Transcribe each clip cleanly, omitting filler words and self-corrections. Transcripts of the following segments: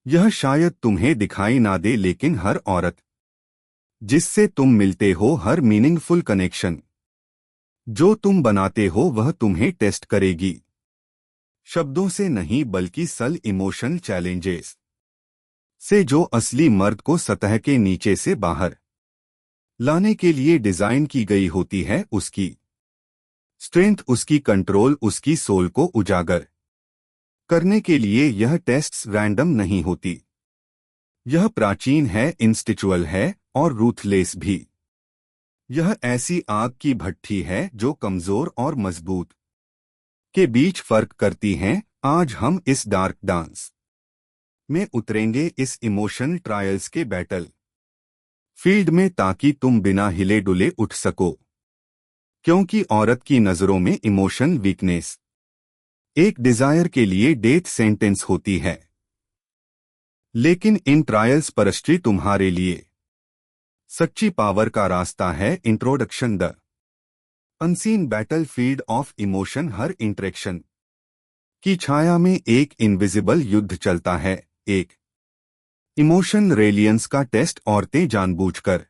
यह शायद तुम्हें दिखाई ना दे, लेकिन हर औरत जिससे तुम मिलते हो, हर मीनिंगफुल कनेक्शन जो तुम बनाते हो, वह तुम्हें टेस्ट करेगी। शब्दों से नहीं, बल्कि सल इमोशनल चैलेंजेस से, जो असली मर्द को सतह के नीचे से बाहर लाने के लिए डिजाइन की गई होती है। उसकी स्ट्रेंथ, उसकी कंट्रोल, उसकी सोल को उजागर करने के लिए यह टेस्ट्स रैंडम नहीं होती। यह प्राचीन है, इंस्टिचुअल है और रूथलेस भी। यह ऐसी आग की भट्ठी है जो कमजोर और मजबूत के बीच फर्क करती हैं। आज हम इस डार्क डांस में उतरेंगे, इस इमोशन ट्रायल्स के बैटल फील्ड में, ताकि तुम बिना हिले डुले उठ सको। क्योंकि औरत की नजरों में इमोशन वीकनेस एक डिजायर के लिए डेथ सेंटेंस होती है। लेकिन इन ट्रायल्स परस्ट्री तुम्हारे लिए सच्ची पावर का रास्ता है। Introduction, the unseen battle field of emotion. Her interaction की छाया में एक इनविजिबल युद्ध चलता है, एक इमोशन रेलियंस का टेस्ट। औरतें जानबूझकर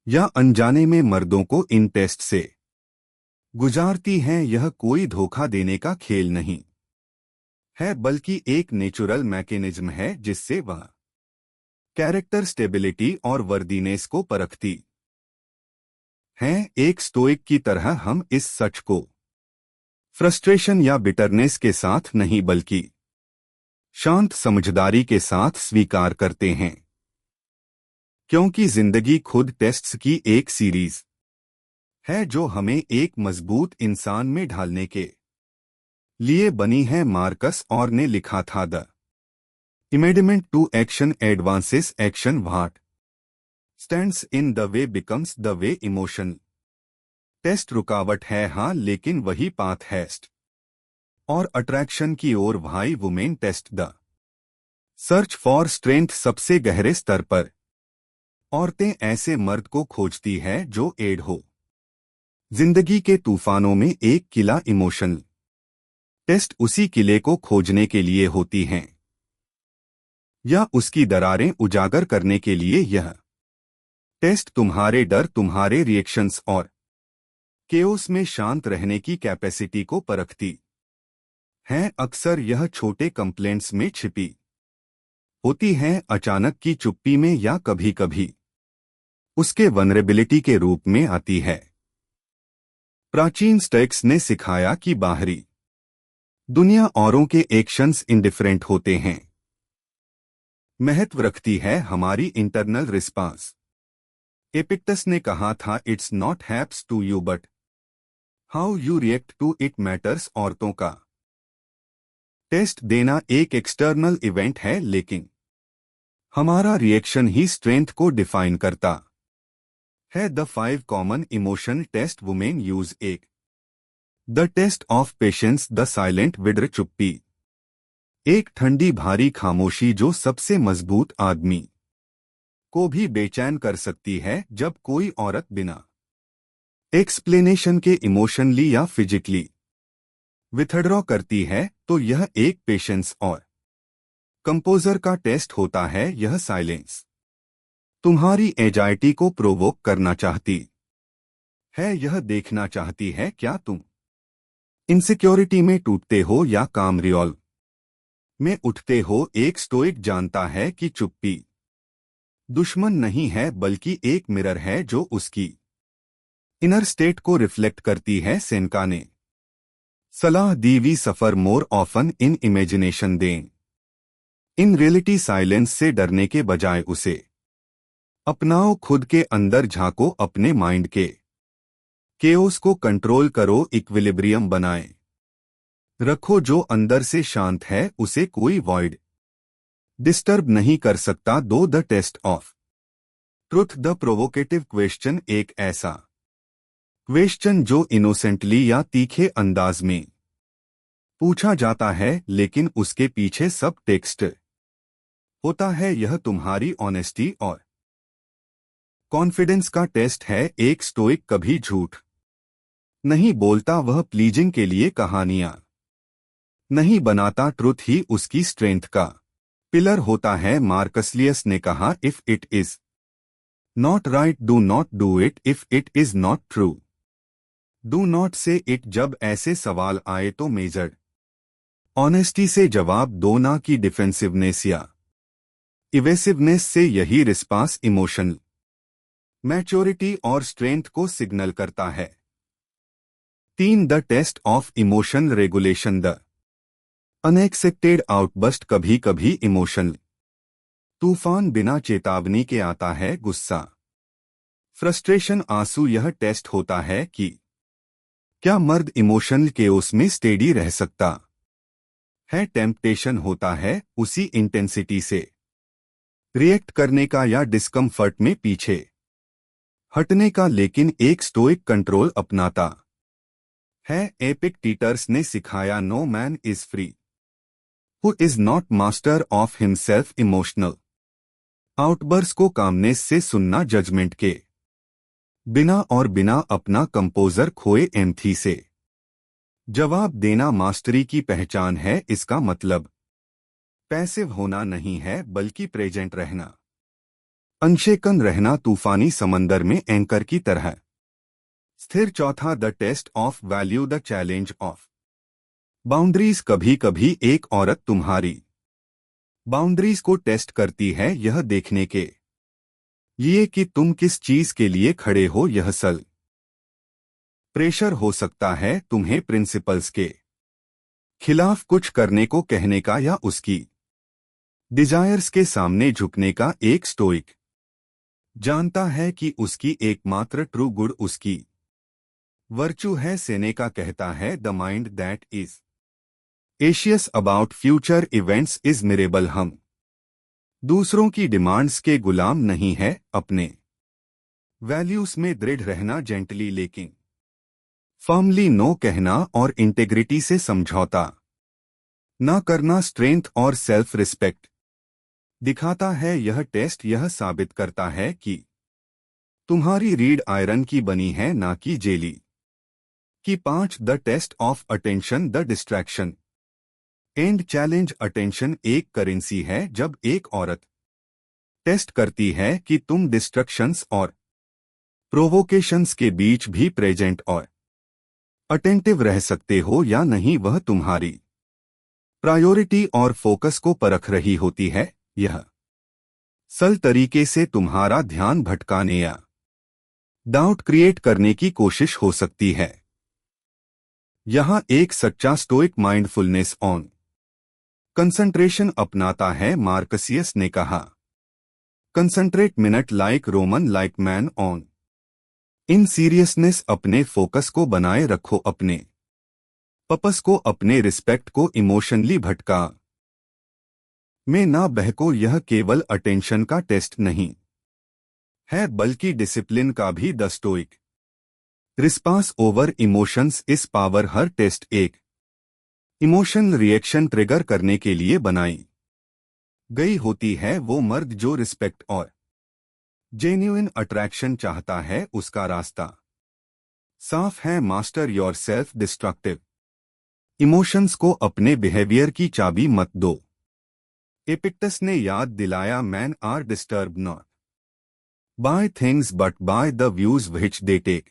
या अनजाने में मर्दों को इन टेस्ट से गुजारती हैं। यह कोई धोखा देने का खेल नहीं है, बल्कि एक नेचुरल मैकेनिज्म है जिससे वह कैरेक्टर स्टेबिलिटी और वर्दीनेस को परखती हैं। एक स्टोइक की तरह हम इस सच को फ्रस्ट्रेशन या बिटरनेस के साथ नहीं, बल्कि शांत समझदारी के साथ स्वीकार करते हैं। क्योंकि जिंदगी खुद टेस्ट्स की एक सीरीज है जो हमें एक मजबूत इंसान में ढालने के लिए बनी है। मार्कस और ने लिखा था, the impediment to action advances action, what stands in the way becomes the way. Emotion test रुकावट है, हाँ, लेकिन वही पाथ हैस्ट और अट्रैक्शन की ओर। भाई women test, the search for strength. सबसे गहरे स्तर पर औरतें ऐसे मर्द को खोजती है जो एड हो जिंदगी के तूफानों में। एक किला इमोशनल टेस्ट उसी किले को खोजने के लिए होती हैं, या उसकी दरारें उजागर करने के लिए। यह टेस्ट तुम्हारे डर, तुम्हारे रिएक्शंस और केओस में शांत रहने की कैपेसिटी को परखती है। अक्सर यह छोटे कंप्लेंट्स में छिपी होती हैं, अचानक की चुप्पी में, या कभी कभी उसके वनरेबिलिटी के रूप में आती है। प्राचीन स्टोइक्स ने सिखाया कि बाहरी दुनिया औरों के एक्शंस इंडिफरेंट होते हैं, महत्व रखती है हमारी इंटरनल रिस्पांस। एपिक्टस ने कहा था, it's not happens to you but how you react to it matters. औरतों का टेस्ट देना एक एक्सटर्नल इवेंट है, लेकिन हमारा रिएक्शन ही स्ट्रेंथ को डिफाइन करता है। The 5 common emotion tests women use. एक, the test of patience, the silent withdrawal. चुप्पी एक ठंडी भारी खामोशी जो सबसे मजबूत आदमी को भी बेचैन कर सकती है। जब कोई औरत बिना एक्सप्लेनेशन के इमोशनली या फिजिकली विथड्रॉ करती है, तो यह एक पेशेंस और कंपोजर का टेस्ट होता है। यह साइलेंस तुम्हारी एंजाइटी को प्रोवोक करना चाहती है। यह देखना चाहती है क्या तुम इनसिक्योरिटी में टूटते हो या काम रियॉल्व में उठते हो। एक स्टोइक जानता है कि चुप्पी दुश्मन नहीं है, बल्कि एक मिरर है जो उसकी इनर स्टेट को रिफ्लेक्ट करती है। सेनेका ने सलाह दी, we suffer more often in imagination than in reality. Silence से डरने के बजाय उसे अपनाओ, खुद के अंदर झांको, अपने माइंड के केओस को कंट्रोल करो, इक्विलिब्रियम बनाए रखो। जो अंदर से शांत है उसे कोई वॉइड डिस्टर्ब नहीं कर सकता। दो, the test of truth, the provocative question. एक ऐसा क्वेश्चन जो इनोसेंटली या तीखे अंदाज में पूछा जाता है, लेकिन उसके पीछे सब टेक्स्ट होता है। यह तुम्हारी ऑनेस्टी और कॉन्फिडेंस का टेस्ट है। एक स्टोइक कभी झूठ नहीं बोलता, वह प्लीजिंग के लिए कहानियां नहीं बनाता। ट्रुथ ही उसकी स्ट्रेंथ का पिलर होता है। मार्कसलियस ने कहा, if it is not right do not do it, if it is not true do not से इट। जब ऐसे सवाल आए तो मेजर्ड ऑनेस्टी से जवाब दो, ना कि डिफेंसिवनेस या इवेसिवनेस से। यही रिस्पांस इमोशनल मैच्योरिटी और स्ट्रेंथ को सिग्नल करता है। 3 the test of emotion regulation. The unexpected outburst. कभी कभी इमोशनल तूफान बिना चेतावनी के आता है। गुस्सा, फ्रस्ट्रेशन, आंसू। यह टेस्ट होता है कि क्या मर्द इमोशनल केओस में स्टेडी रह सकता है। टेम्पटेशन होता है उसी इंटेंसिटी से रिएक्ट करने का या डिस्कम्फर्ट में पीछे हटने का, लेकिन एक स्टोइक कंट्रोल अपनाता है। एपिक्टेटस ने सिखाया, no man is free who is not master of himself. Emotional outburst को कामनेस से सुनना, जजमेंट के बिना और बिना अपना कंपोजर खोए एम्थी से जवाब देना मास्टरी की पहचान है। इसका मतलब पैसिव होना नहीं है, बल्कि प्रेजेंट रहना, अनशेकन रहना, तूफानी समंदर में एंकर की तरह स्थिर। चौथा the test of value. The challenge of boundaries. कभी कभी एक औरत तुम्हारी बाउंड्रीज को टेस्ट करती है, यह देखने के लिए कि तुम किस चीज के लिए खड़े हो। यह सल प्रेशर हो सकता है, तुम्हें प्रिंसिपल्स के खिलाफ कुछ करने को कहने का या उसकी डिजायर्स के सामने झुकने का। एक स्टोइक जानता है कि उसकी एकमात्र ट्रू गुड उसकी वर्चू है। सेनेका कहता है, द माइंड दैट इज एशियस about future events is miserable. हम दूसरों की डिमांड्स के गुलाम नहीं है, अपने वैल्यूज में दृढ़ रहना, जेंटली लेकिन फर्मली नो कहना और इंटेग्रिटी से समझौता ना करना। स्ट्रेंथ और सेल्फ रिस्पेक्ट दिखाता है यह टेस्ट। यह साबित करता है कि तुम्हारी रीढ़ आयरन की बनी है, ना कि जेली की। 5 the test of attention. The distraction and challenge. Attention एक करेंसी है। जब एक औरत टेस्ट करती है कि तुम डिस्ट्रक्शंस और प्रोवोकेशंस के बीच भी प्रेजेंट और अटेंटिव रह सकते हो या नहीं, वह तुम्हारी प्रायोरिटी और फोकस को परख रही होती है। यह सल तरीके से तुम्हारा ध्यान भटकाने या डाउट क्रिएट करने की कोशिश हो सकती है। यहां एक सच्चा स्टोइक माइंडफुलनेस ऑन कंसंट्रेशन अपनाता है। मार्कसियस ने कहा, concentrate minute like Roman like man on in seriousness. अपने फोकस को बनाए रखो, अपने पर्पस को, अपने रिस्पेक्ट को इमोशनली भटका में ना बहको। यह केवल अटेंशन का टेस्ट नहीं है, बल्कि डिसिप्लिन का भी। The stoic response over emotions इस पावर। हर टेस्ट एक इमोशनल रिएक्शन ट्रिगर करने के लिए बनाई गई होती है। वो मर्द जो रिस्पेक्ट और जेन्युइन अट्रैक्शन चाहता है, उसका रास्ता साफ है। मास्टर योरसेल्फ डिस्ट्रक्टिव इमोशंस को अपने बिहेवियर की चाबी मत दो। एपिक्टेटस ने याद दिलाया, men are disturb not by things but by the views which they take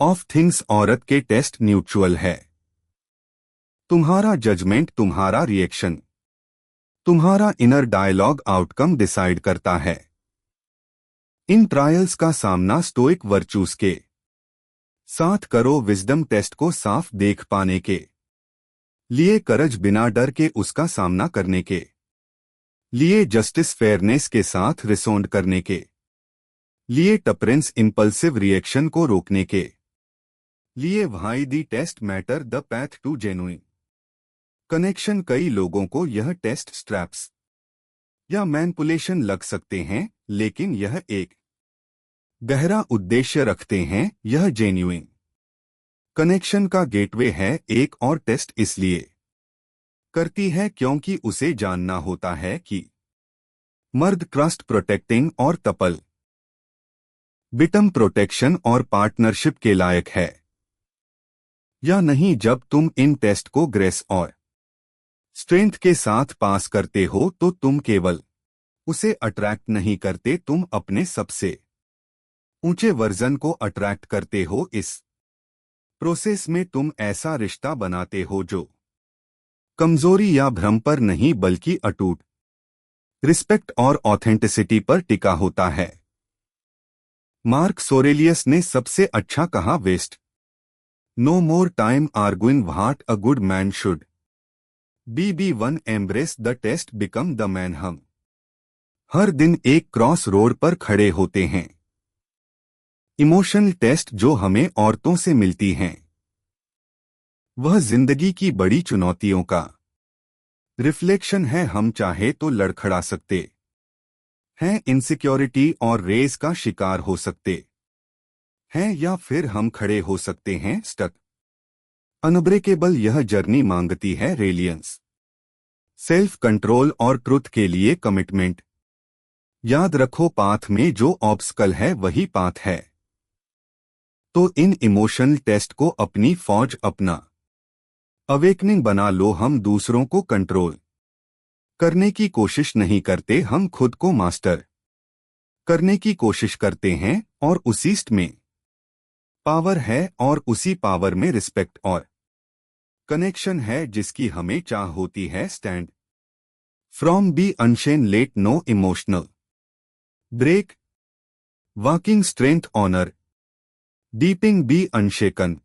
of things. औरत के टेस्ट न्यूट्रल है। तुम्हारा जजमेंट, तुम्हारा रिएक्शन, तुम्हारा इनर डायलॉग आउटकम डिसाइड करता है। इन ट्रायल्स का सामना स्टोइक वर्चूज के साथ करो। विजडम टेस्ट को साफ देख पाने के लिए करज, बिना डर के उसका सामना करने के लिए जस्टिस, फेयरनेस के साथ रिस्पोंड करने के लिए टपरेंस, इंपल्सिव रिएक्शन को रोकने के लिए why the test matter. The path to genuine connection. कई लोगों को यह टेस्ट स्ट्रैप्स या मैनिपुलेशन लग सकते हैं, लेकिन यह एक गहरा उद्देश्य रखते हैं। यह जेन्युइन कनेक्शन का गेटवे है। एक और टेस्ट इसलिए करती है क्योंकि उसे जानना होता है कि मर्द ट्रस्ट प्रोटेक्टिंग और तपल बिटम प्रोटेक्शन और पार्टनरशिप के लायक है या नहीं। जब तुम इन टेस्ट को ग्रेस और स्ट्रेंथ के साथ पास करते हो तो तुम केवल उसे अट्रैक्ट नहीं करते, तुम अपने सबसे ऊंचे वर्जन को अट्रैक्ट करते हो। इस प्रोसेस में तुम ऐसा रिश्ता बनाते हो जो कमजोरी या भ्रम पर नहीं बल्कि अटूट रिस्पेक्ट और ऑथेंटिसिटी पर टिका होता है। मार्क सोरेलियस ने सबसे अच्छा कहा, waste no more time arguing what a good man should be one embrace the test become the man. हम हर दिन एक क्रॉस रोड पर खड़े होते हैं। इमोशनल टेस्ट जो हमें औरतों से मिलती हैं वह जिंदगी की बड़ी चुनौतियों का रिफ्लेक्शन है। हम चाहे तो लड़खड़ा सकते हैं, इनसिक्योरिटी और रेस का शिकार हो सकते हैं, या फिर हम खड़े हो सकते हैं स्टक अनब्रेकेबल। यह जर्नी मांगती है रेलियंस, सेल्फ कंट्रोल और ट्रुथ के लिए कमिटमेंट। याद रखो, पाथ में जो ऑब्स्कल है वही पाथ है। तो इन इमोशनल टेस्ट को अपनी फौज, अपना अवेकनिंग बना लो। हम दूसरों को कंट्रोल करने की कोशिश नहीं करते, हम खुद को मास्टर करने की कोशिश करते हैं। और उसी में पावर है, और उसी पावर में रिस्पेक्ट और कनेक्शन है जिसकी हमें चाह होती है। Stand from be unshaken, let no emotional break, walking strength honour, keeping be अनशेकन।